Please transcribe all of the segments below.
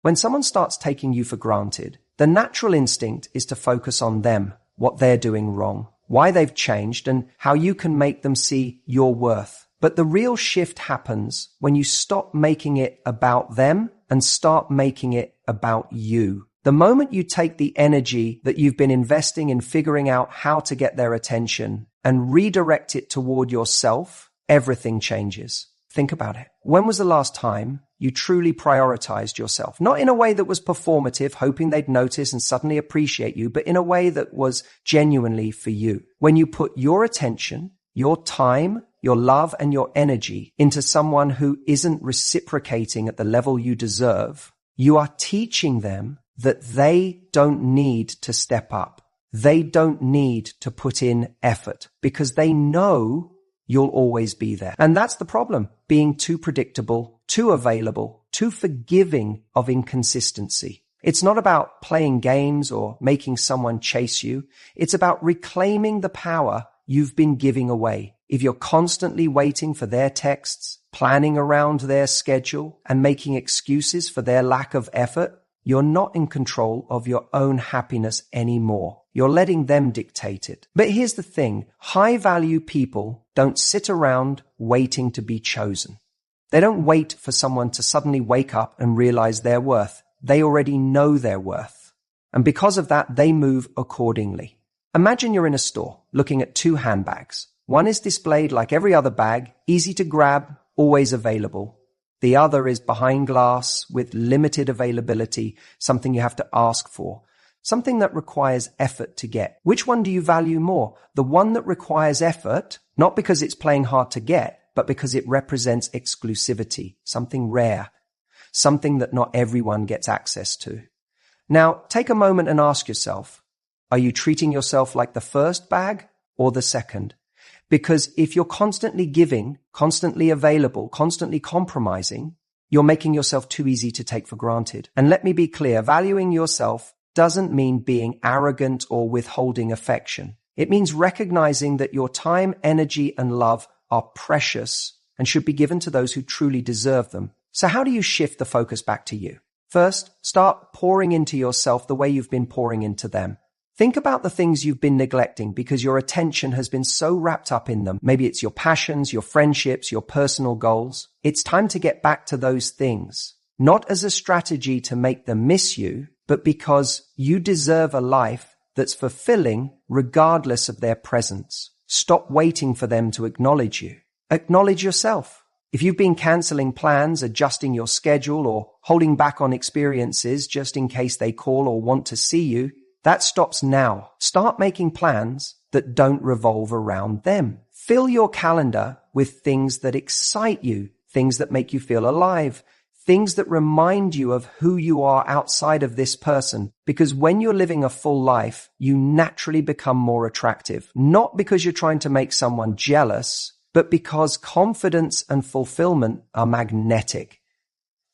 When someone starts taking you for granted, the natural instinct is to focus on them, what they're doing wrong, why they've changed, and how you can make them see your worth. But the real shift happens when you stop making it about them and start making it about you. The moment you take the energy that you've been investing in figuring out how to get their attention and redirect it toward yourself, everything changes. Think about it. When was the last time you truly prioritized yourself? Not in a way that was performative, hoping they'd notice and suddenly appreciate you, but in a way that was genuinely for you. When you put your attention, your time, your love, and your energy into someone who isn't reciprocating at the level you deserve, you are teaching them that they don't need to step up. They don't need to put in effort because they know you'll always be there. And that's the problem, being too predictable, too available, too forgiving of inconsistency. It's not about playing games or making someone chase you. It's about reclaiming the power you've been giving away. If you're constantly waiting for their texts, planning around their schedule, and making excuses for their lack of effort, you're not in control of your own happiness anymore. You're letting them dictate it. But here's the thing. High-value people don't sit around waiting to be chosen. They don't wait for someone to suddenly wake up and realize their worth. They already know their worth. And because of that, they move accordingly. Imagine you're in a store looking at two handbags. One is displayed like every other bag, easy to grab, always available. The other is behind glass with limited availability, something you have to ask for, something that requires effort to get. Which one do you value more? The one that requires effort, not because it's playing hard to get, but because it represents exclusivity, something rare, something that not everyone gets access to. Now, take a moment and ask yourself, are you treating yourself like the first bag or the second? Because if you're constantly giving, constantly available, constantly compromising, you're making yourself too easy to take for granted. And let me be clear, valuing yourself doesn't mean being arrogant or withholding affection. It means recognizing that your time, energy, and love are precious and should be given to those who truly deserve them. So how do you shift the focus back to you? First, start pouring into yourself the way you've been pouring into them. Think about the things you've been neglecting because your attention has been so wrapped up in them. Maybe it's your passions, your friendships, your personal goals. It's time to get back to those things, not as a strategy to make them miss you, but because you deserve a life that's fulfilling regardless of their presence. Stop waiting for them to acknowledge you. Acknowledge yourself. If you've been canceling plans, adjusting your schedule, or holding back on experiences just in case they call or want to see you, that stops now. Start making plans that don't revolve around them. Fill your calendar with things that excite you, things that make you feel alive, things that remind you of who you are outside of this person. Because when you're living a full life, you naturally become more attractive. Not because you're trying to make someone jealous, but because confidence and fulfillment are magnetic.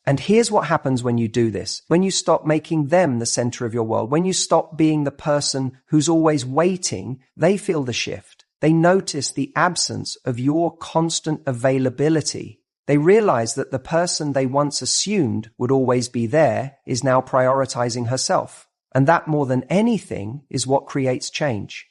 And here's what happens when you do this. When you stop making them the center of your world, when you stop being the person who's always waiting, they feel the shift. They notice the absence of your constant availability. They realize that the person they once assumed would always be there is now prioritizing herself. And that more than anything is what creates change.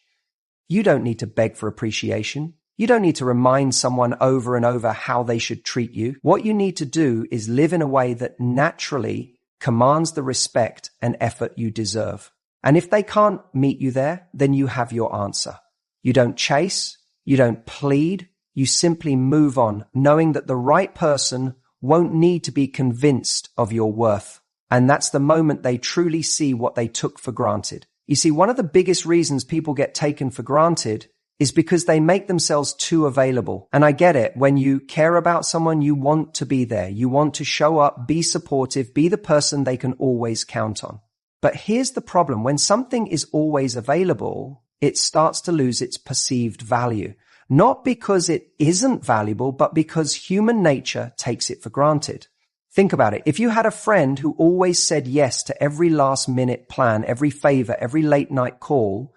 You don't need to beg for appreciation. You don't need to remind someone over and over how they should treat you. What you need to do is live in a way that naturally commands the respect and effort you deserve. And if they can't meet you there, then you have your answer. You don't chase, you don't plead, you simply move on, knowing that the right person won't need to be convinced of your worth. And that's the moment they truly see what they took for granted. You see, one of the biggest reasons people get taken for granted is because they make themselves too available. And I get it. When you care about someone, you want to be there. You want to show up, be supportive, be the person they can always count on. But here's the problem. When something is always available, it starts to lose its perceived value. Not because it isn't valuable, but because human nature takes it for granted. Think about it. If you had a friend who always said yes to every last-minute plan, every favor, every late-night call,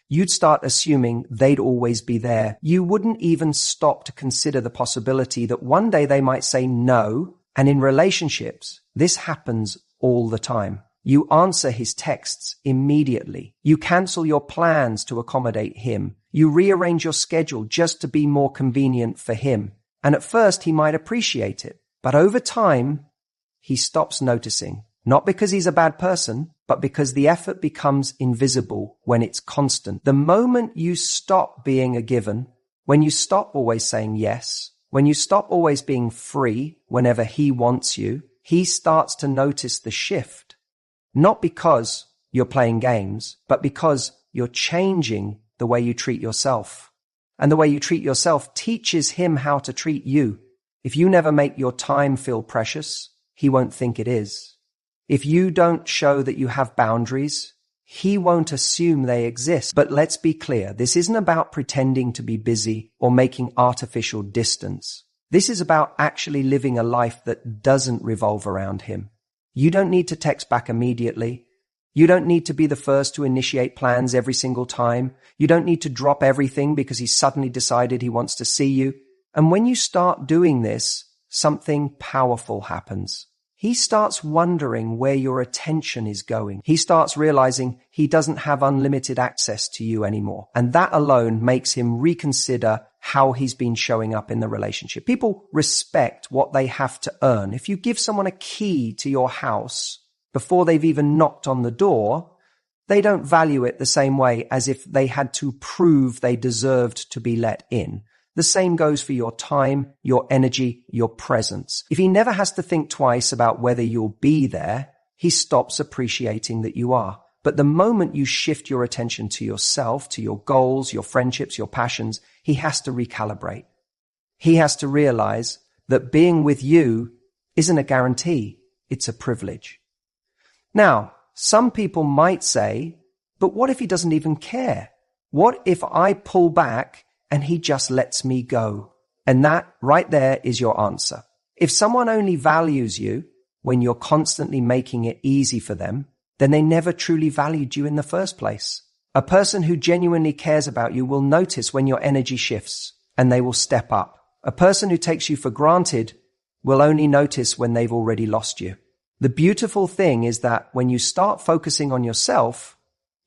you'd start assuming they'd always be there. You wouldn't even stop to consider the possibility that one day they might say no. And in relationships, this happens all the time. You answer his texts immediately. You cancel your plans to accommodate him. You rearrange your schedule just to be more convenient for him. And at first he might appreciate it, but over time, he stops noticing. Not because he's a bad person, but because the effort becomes invisible when it's constant. The moment you stop being a given, when you stop always saying yes, when you stop always being free whenever he wants you, he starts to notice the shift. Not because you're playing games, but because you're changing the way you treat yourself. And the way you treat yourself teaches him how to treat you. If you never make your time feel precious, he won't think it is. If you don't show that you have boundaries, he won't assume they exist. But let's be clear, this isn't about pretending to be busy or making artificial distance. This is about actually living a life that doesn't revolve around him. You don't need to text back immediately. You don't need to be the first to initiate plans every single time. You don't need to drop everything because he suddenly decided he wants to see you. And when you start doing this, something powerful happens. He starts wondering where your attention is going. He starts realizing he doesn't have unlimited access to you anymore. And that alone makes him reconsider how he's been showing up in the relationship. People respect what they have to earn. If you give someone a key to your house before they've even knocked on the door, they don't value it the same way as if they had to prove they deserved to be let in. The same goes for your time, your energy, your presence. If he never has to think twice about whether you'll be there, he stops appreciating that you are. But the moment you shift your attention to yourself, to your goals, your friendships, your passions, he has to recalibrate. He has to realize that being with you isn't a guarantee, it's a privilege. Now, some people might say, but what if he doesn't even care? What if I pull back and he just lets me go? And that right there is your answer. If someone only values you when you're constantly making it easy for them, then they never truly valued you in the first place. A person who genuinely cares about you will notice when your energy shifts and they will step up. A person who takes you for granted will only notice when they've already lost you. The beautiful thing is that when you start focusing on yourself,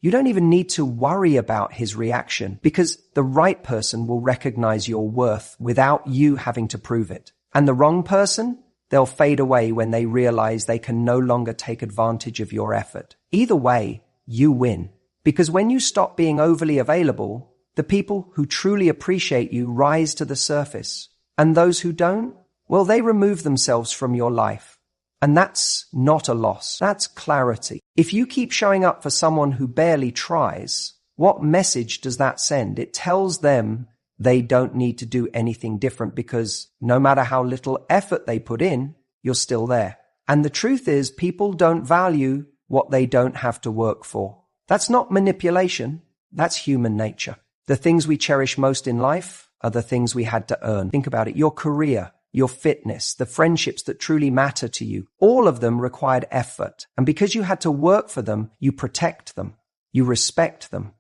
you don't even need to worry about his reaction because the right person will recognize your worth without you having to prove it. And the wrong person, they'll fade away when they realize they can no longer take advantage of your effort. Either way, you win. Because when you stop being overly available, the people who truly appreciate you rise to the surface. And those who don't, well, they remove themselves from your life. And that's not a loss. That's clarity. If you keep showing up for someone who barely tries, what message does that send? It tells them they don't need to do anything different because no matter how little effort they put in, you're still there. And the truth is, people don't value what they don't have to work for. That's not manipulation. That's human nature. The things we cherish most in life are the things we had to earn. Think about it. Your career, your fitness, the friendships that truly matter to you, all of them required effort. And because you had to work for them, you protect them. You respect them.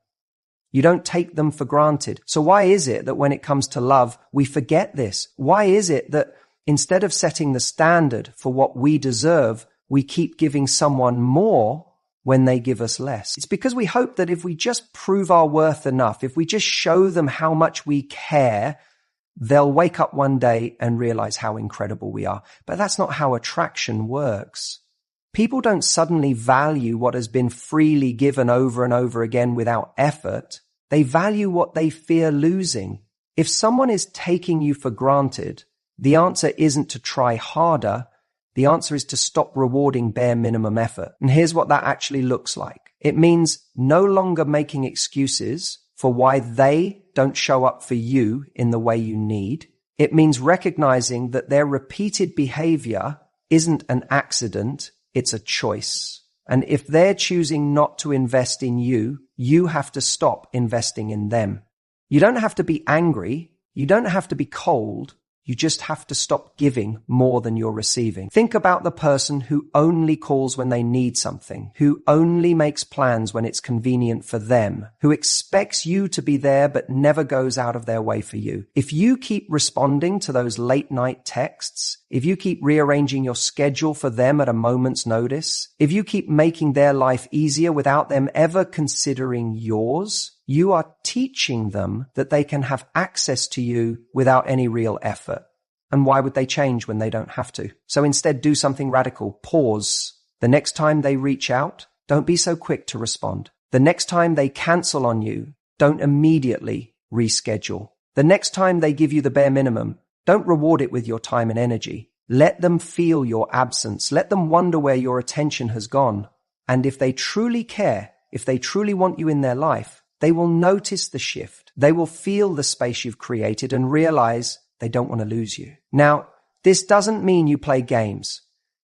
You don't take them for granted. So why is it that when it comes to love, we forget this? Why is it that instead of setting the standard for what we deserve, we keep giving someone more when they give us less? It's because we hope that if we just prove our worth enough, if we just show them how much we care, they'll wake up one day and realize how incredible we are. But that's not how attraction works. People don't suddenly value what has been freely given over and over again without effort. They value what they fear losing. If someone is taking you for granted, the answer isn't to try harder. The answer is to stop rewarding bare minimum effort. And here's what that actually looks like. It means no longer making excuses for why they don't show up for you in the way you need. It means recognizing that their repeated behavior isn't an accident, it's a choice. And if they're choosing not to invest in you, you have to stop investing in them. You don't have to be angry. You don't have to be cold. You just have to stop giving more than you're receiving. Think about the person who only calls when they need something, who only makes plans when it's convenient for them, who expects you to be there but never goes out of their way for you. If you keep responding to those late night texts, if you keep rearranging your schedule for them at a moment's notice, if you keep making their life easier without them ever considering yours, you are teaching them that they can have access to you without any real effort. And why would they change when they don't have to? So instead, do something radical. Pause. The next time they reach out, don't be so quick to respond. The next time they cancel on you, don't immediately reschedule. The next time they give you the bare minimum, don't reward it with your time and energy. Let them feel your absence. Let them wonder where your attention has gone. And if they truly care, if they truly want you in their life, they will notice the shift. They will feel the space you've created and realize they don't want to lose you. Now, this doesn't mean you play games.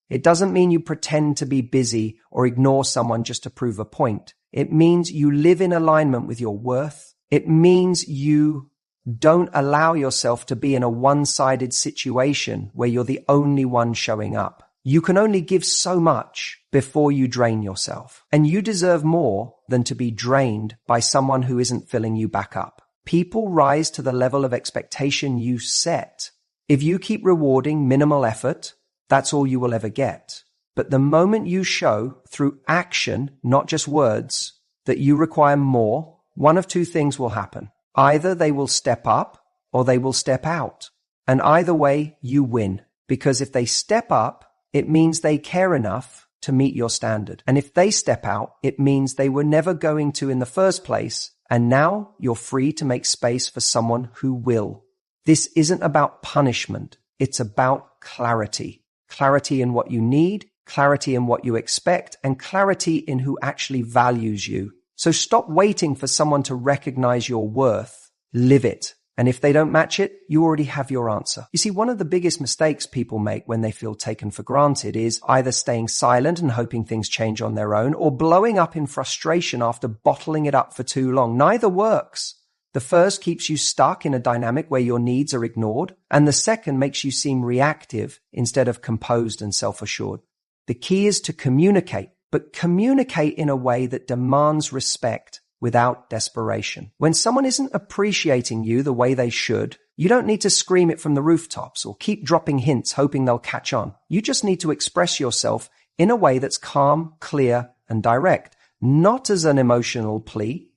It doesn't mean you pretend to be busy or ignore someone just to prove a point. It means you live in alignment with your worth. It means you don't allow yourself to be in a one-sided situation where you're the only one showing up. You can only give so much before you drain yourself. And you deserve more than to be drained by someone who isn't filling you back up. People rise to the level of expectation you set. If you keep rewarding minimal effort, that's all you will ever get. But the moment you show through action, not just words, that you require more, one of two things will happen. Either they will step up or they will step out. And either way, you win. Because if they step up, it means they care enough to meet your standard. And if they step out, it means they were never going to in the first place. And now you're free to make space for someone who will. This isn't about punishment. It's about clarity. Clarity in what you need, clarity in what you expect, and clarity in who actually values you. So stop waiting for someone to recognize your worth. Live it. And if they don't match it, you already have your answer. You see, one of the biggest mistakes people make when they feel taken for granted is either staying silent and hoping things change on their own, or blowing up in frustration after bottling it up for too long. Neither works. The first keeps you stuck in a dynamic where your needs are ignored, and the second makes you seem reactive instead of composed and self-assured. The key is to communicate, but communicate in a way that demands respect without desperation. When someone isn't appreciating you the way they should, you don't need to scream it from the rooftops or keep dropping hints hoping they'll catch on. You just need to express yourself in a way that's calm, clear, and direct, not as an emotional plea,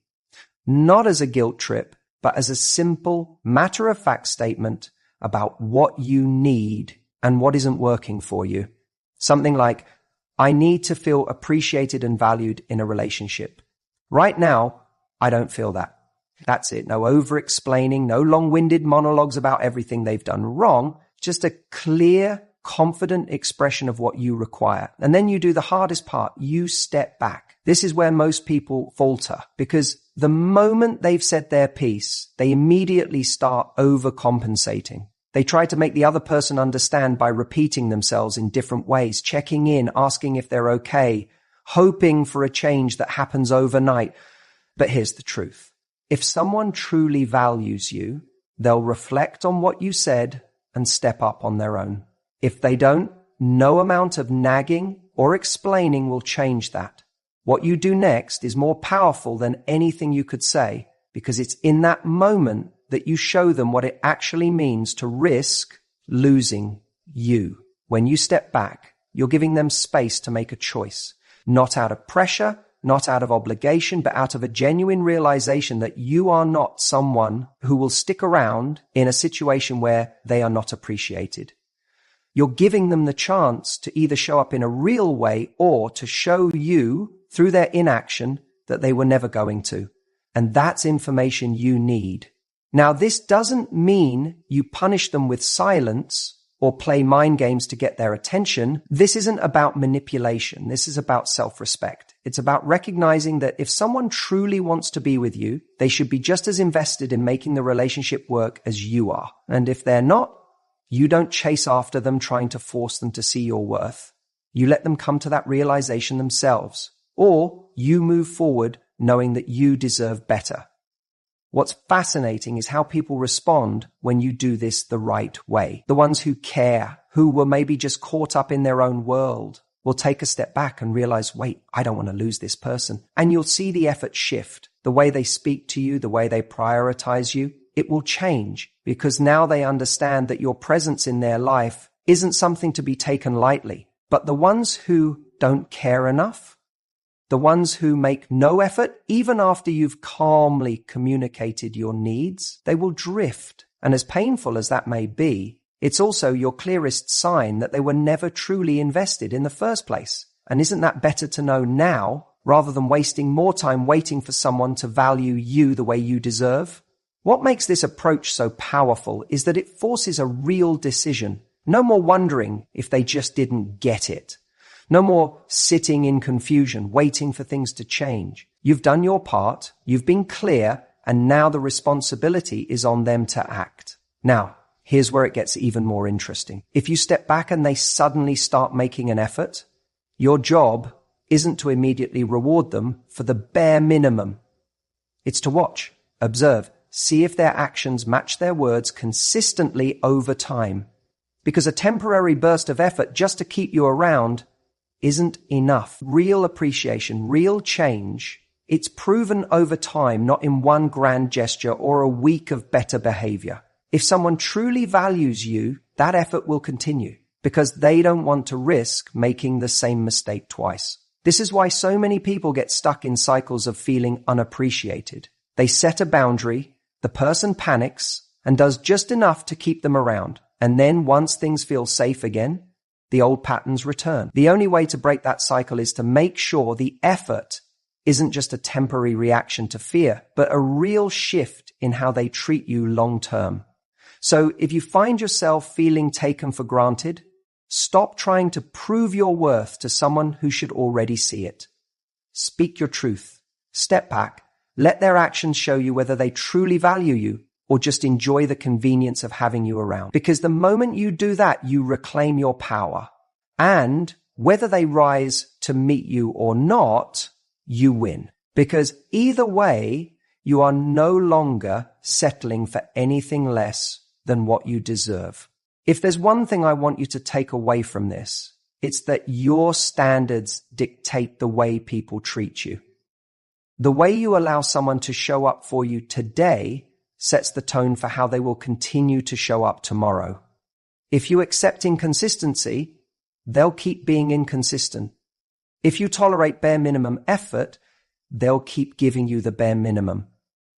not as a guilt trip, but as a simple, matter-of-fact statement about what you need and what isn't working for you. Something like, I need to feel appreciated and valued in a relationship. Right now, I don't feel that. That's it. No over-explaining, no long-winded monologues about everything they've done wrong. Just a clear, confident expression of what you require. And then you do the hardest part. You step back. This is where most people falter, because the moment they've said their piece, they immediately start overcompensating. They try to make the other person understand by repeating themselves in different ways, checking in, asking if they're okay, hoping for a change that happens overnight. But here's the truth. If someone truly values you, they'll reflect on what you said and step up on their own. If they don't, no amount of nagging or explaining will change that. What you do next is more powerful than anything you could say, because it's in that moment that you show them what it actually means to risk losing you. When you step back, you're giving them space to make a choice, not out of pressure, not out of obligation, but out of a genuine realization that you are not someone who will stick around in a situation where they are not appreciated. You're giving them the chance to either show up in a real way or to show you through their inaction that they were never going to. And that's information you need. Now, this doesn't mean you punish them with silence or play mind games to get their attention. This isn't about manipulation. This is about self-respect. It's about recognizing that if someone truly wants to be with you, they should be just as invested in making the relationship work as you are. And if they're not, you don't chase after them trying to force them to see your worth. You let them come to that realization themselves, or you move forward knowing that you deserve better. What's fascinating is how people respond when you do this the right way. The ones who care, who were maybe just caught up in their own world, will take a step back and realize, wait, I don't want to lose this person. And you'll see the effort shift. The way they speak to you, the way they prioritize you, it will change because now they understand that your presence in their life isn't something to be taken lightly. But the ones who don't care enough, the ones who make no effort, even after you've calmly communicated your needs, they will drift. And as painful as that may be, it's also your clearest sign that they were never truly invested in the first place. And isn't that better to know now, rather than wasting more time waiting for someone to value you the way you deserve? What makes this approach so powerful is that it forces a real decision. No more wondering if they just didn't get it. No more sitting in confusion, waiting for things to change. You've done your part, you've been clear, and now the responsibility is on them to act. Now, here's where it gets even more interesting. If you step back and they suddenly start making an effort, your job isn't to immediately reward them for the bare minimum. It's to watch, observe, see if their actions match their words consistently over time. Because a temporary burst of effort just to keep you around isn't enough. Real appreciation, real change, it's proven over time, not in one grand gesture or a week of better behavior. If someone truly values you, that effort will continue because they don't want to risk making the same mistake twice. This is why so many people get stuck in cycles of feeling unappreciated. They set a boundary, the person panics and does just enough to keep them around. And then once things feel safe again, the old patterns return. The only way to break that cycle is to make sure the effort isn't just a temporary reaction to fear, but a real shift in how they treat you long term. So if you find yourself feeling taken for granted, stop trying to prove your worth to someone who should already see it. Speak your truth. Step back. Let their actions show you whether they truly value you or just enjoy the convenience of having you around. Because the moment you do that, you reclaim your power. And whether they rise to meet you or not, you win. Because either way, you are no longer settling for anything less than what you deserve. If there's one thing I want you to take away from this, it's that your standards dictate the way people treat you. The way you allow someone to show up for you today sets the tone for how they will continue to show up tomorrow. If you accept inconsistency, they'll keep being inconsistent. If you tolerate bare minimum effort, they'll keep giving you the bare minimum.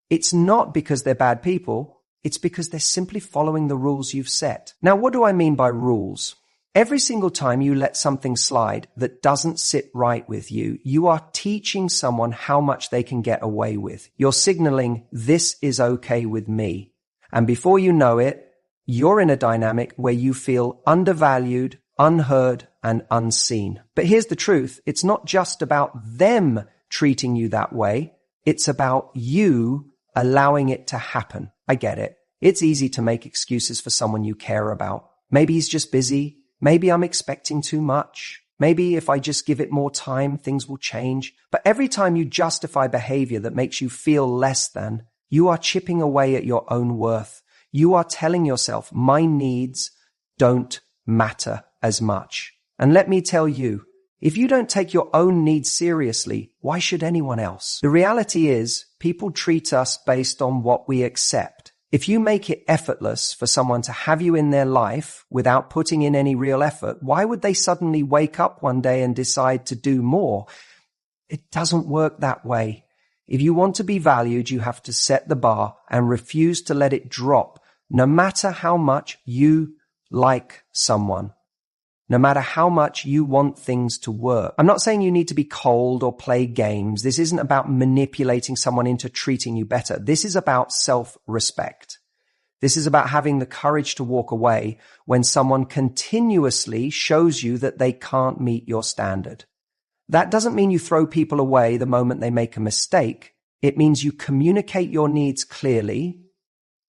It's not because they're bad people, it's because they're simply following the rules you've set. Now, what do I mean by rules? Every single time you let something slide that doesn't sit right with you, you are teaching someone how much they can get away with. You're signaling, this is okay with me. And before you know it, you're in a dynamic where you feel undervalued, unheard, and unseen. But here's the truth. It's not just about them treating you that way. It's about you allowing it to happen. I get it. It's easy to make excuses for someone you care about. Maybe he's just busy. Maybe I'm expecting too much. Maybe if I just give it more time, things will change. But every time you justify behavior that makes you feel less than, you are chipping away at your own worth. You are telling yourself, my needs don't matter as much. And let me tell you, if you don't take your own needs seriously, why should anyone else? The reality is, people treat us based on what we accept. If you make it effortless for someone to have you in their life without putting in any real effort, why would they suddenly wake up one day and decide to do more? It doesn't work that way. If you want to be valued, you have to set the bar and refuse to let it drop, no matter how much you like someone. No matter how much you want things to work. I'm not saying you need to be cold or play games. This isn't about manipulating someone into treating you better. This is about self-respect. This is about having the courage to walk away when someone continuously shows you that they can't meet your standard. That doesn't mean you throw people away the moment they make a mistake. It means you communicate your needs clearly,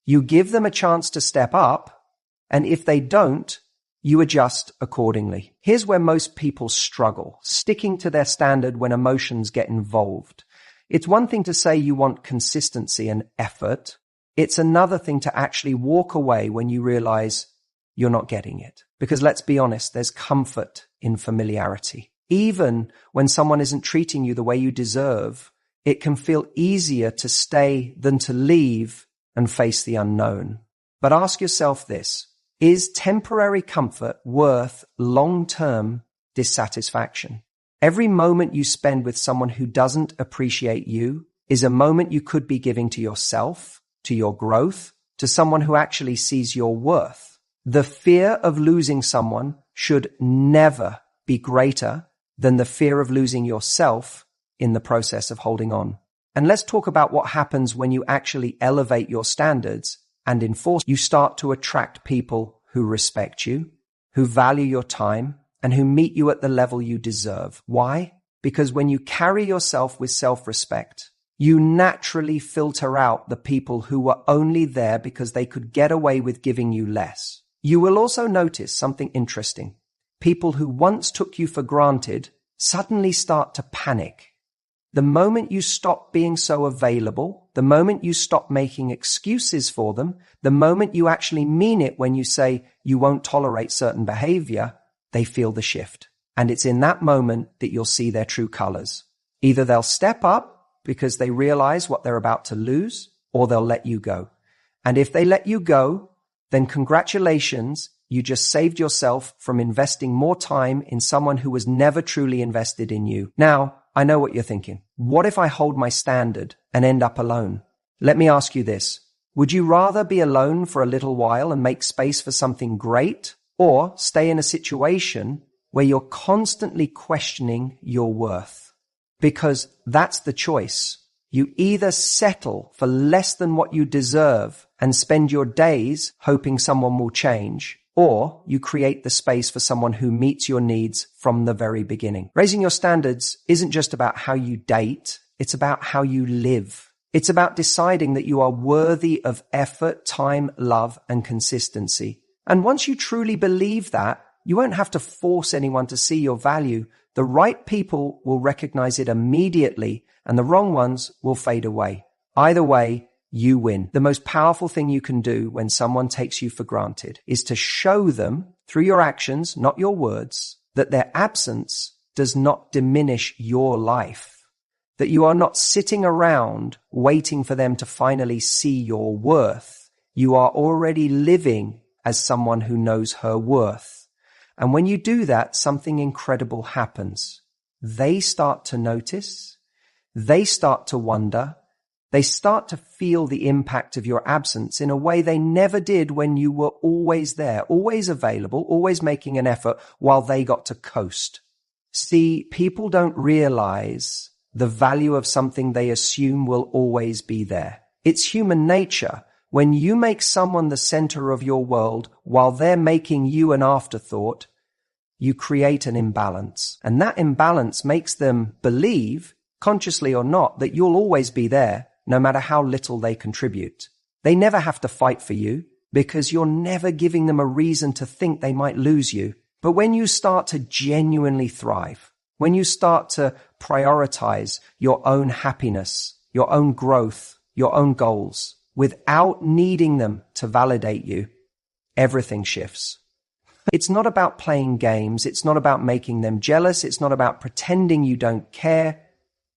you give them a chance to step up, and if they don't, you adjust accordingly. Here's where most people struggle, sticking to their standard when emotions get involved. It's one thing to say you want consistency and effort. It's another thing to actually walk away when you realize you're not getting it. Because let's be honest, there's comfort in familiarity. Even when someone isn't treating you the way you deserve, it can feel easier to stay than to leave and face the unknown. But ask yourself this: is temporary comfort worth long-term dissatisfaction? Every moment you spend with someone who doesn't appreciate you is a moment you could be giving to yourself, to your growth, to someone who actually sees your worth. The fear of losing someone should never be greater than the fear of losing yourself in the process of holding on. And let's talk about what happens when you actually elevate your standards and enforce. You start to attract people who respect you, who value your time, and who meet you at the level you deserve. Why? Because when you carry yourself with self-respect, you naturally filter out the people who were only there because they could get away with giving you less. You will also notice something interesting. People who once took you for granted suddenly start to panic. The moment you stop being so available, the moment you stop making excuses for them, the moment you actually mean it when you say you won't tolerate certain behavior, they feel the shift. And it's in that moment that you'll see their true colors. Either they'll step up because they realize what they're about to lose, or they'll let you go. And if they let you go, then congratulations, you just saved yourself from investing more time in someone who was never truly invested in you. Now, I know what you're thinking. What if I hold my standard and end up alone? Let me ask you this. Would you rather be alone for a little while and make space for something great, or stay in a situation where you're constantly questioning your worth? Because that's the choice. You either settle for less than what you deserve and spend your days hoping someone will change, or you create the space for someone who meets your needs from the very beginning. Raising your standards isn't just about how you date, it's about how you live. It's about deciding that you are worthy of effort, time, love, and consistency. And once you truly believe that, you won't have to force anyone to see your value. The right people will recognize it immediately, and the wrong ones will fade away. Either way, you win. The most powerful thing you can do when someone takes you for granted is to show them, through your actions, not your words, that their absence does not diminish your life. That you are not sitting around waiting for them to finally see your worth. You are already living as someone who knows her worth. And when you do that, something incredible happens. They start to notice. They start to wonder. They start to feel the impact of your absence in a way they never did when you were always there, always available, always making an effort while they got to coast. See, people don't realize the value of something they assume will always be there. It's human nature. When you make someone the center of your world while they're making you an afterthought, you create an imbalance. And that imbalance makes them believe, consciously or not, that you'll always be there, no matter how little they contribute. They never have to fight for you because you're never giving them a reason to think they might lose you. But when you start to genuinely thrive, when you start to prioritize your own happiness, your own growth, your own goals, without needing them to validate you, everything shifts. It's not about playing games. It's not about making them jealous. It's not about pretending you don't care.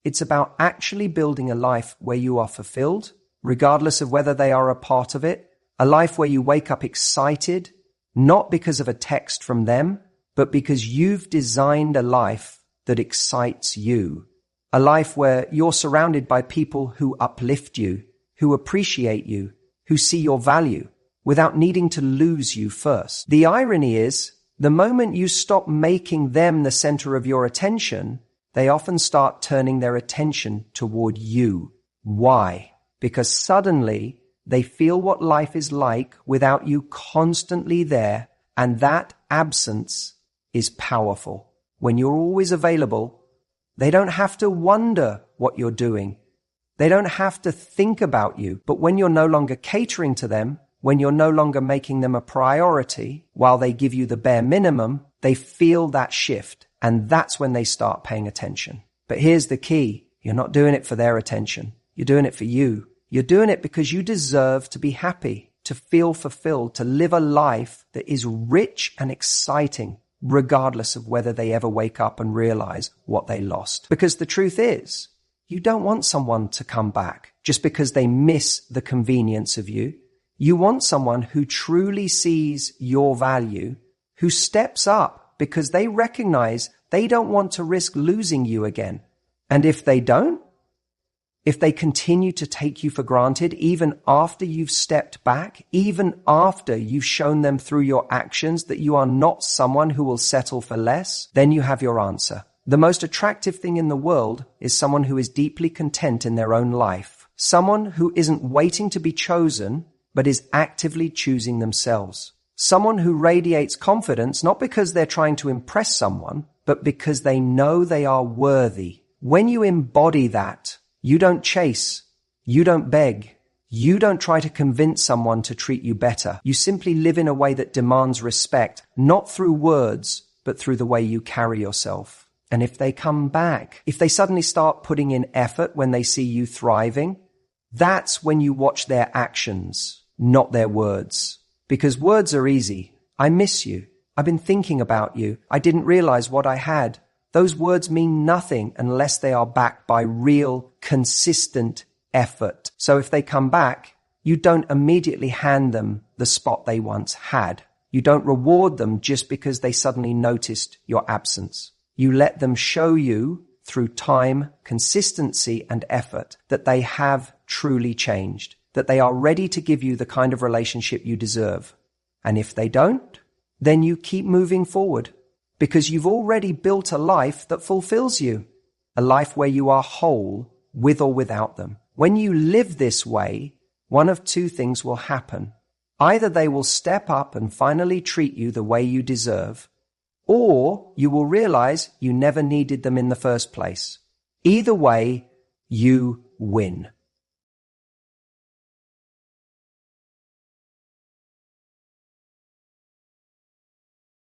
It's about actually building a life where you are fulfilled, regardless of whether they are a part of it. A life where you wake up excited, not because of a text from them, but because you've designed a life that excites you. A life where you're surrounded by people who uplift you, who appreciate you, who see your value, without needing to lose you first. The irony is, the moment you stop making them the center of your attention, they often start turning their attention toward you. Why? Because suddenly they feel what life is like without you constantly there, and that absence is powerful. When you're always available, they don't have to wonder what you're doing. They don't have to think about you. But when you're no longer catering to them, when you're no longer making them a priority, while they give you the bare minimum, they feel that shift. And that's when they start paying attention. But here's the key. You're not doing it for their attention. You're doing it for you. You're doing it because you deserve to be happy, to feel fulfilled, to live a life that is rich and exciting, regardless of whether they ever wake up and realize what they lost. Because the truth is, you don't want someone to come back just because they miss the convenience of you. You want someone who truly sees your value, who steps up because they recognize they don't want to risk losing you again. And if they don't, if they continue to take you for granted, even after you've stepped back, even after you've shown them through your actions that you are not someone who will settle for less, then you have your answer. The most attractive thing in the world is someone who is deeply content in their own life. Someone who isn't waiting to be chosen, but is actively choosing themselves. Someone who radiates confidence not because they're trying to impress someone, but because they know they are worthy. When you embody that, you don't chase, you don't beg, you don't try to convince someone to treat you better. You simply live in a way that demands respect, not through words, but through the way you carry yourself. And if they come back, if they suddenly start putting in effort when they see you thriving, that's when you watch their actions, not their words. Because words are easy. I miss you. I've been thinking about you. I didn't realize what I had. Those words mean nothing unless they are backed by real, consistent effort. So if they come back, you don't immediately hand them the spot they once had. You don't reward them just because they suddenly noticed your absence. You let them show you through time, consistency, and effort that they have truly changed, that they are ready to give you the kind of relationship you deserve. And if they don't, then you keep moving forward because you've already built a life that fulfills you, a life where you are whole with or without them. When you live this way, one of two things will happen. Either they will step up and finally treat you the way you deserve, or you will realize you never needed them in the first place. Either way, you win.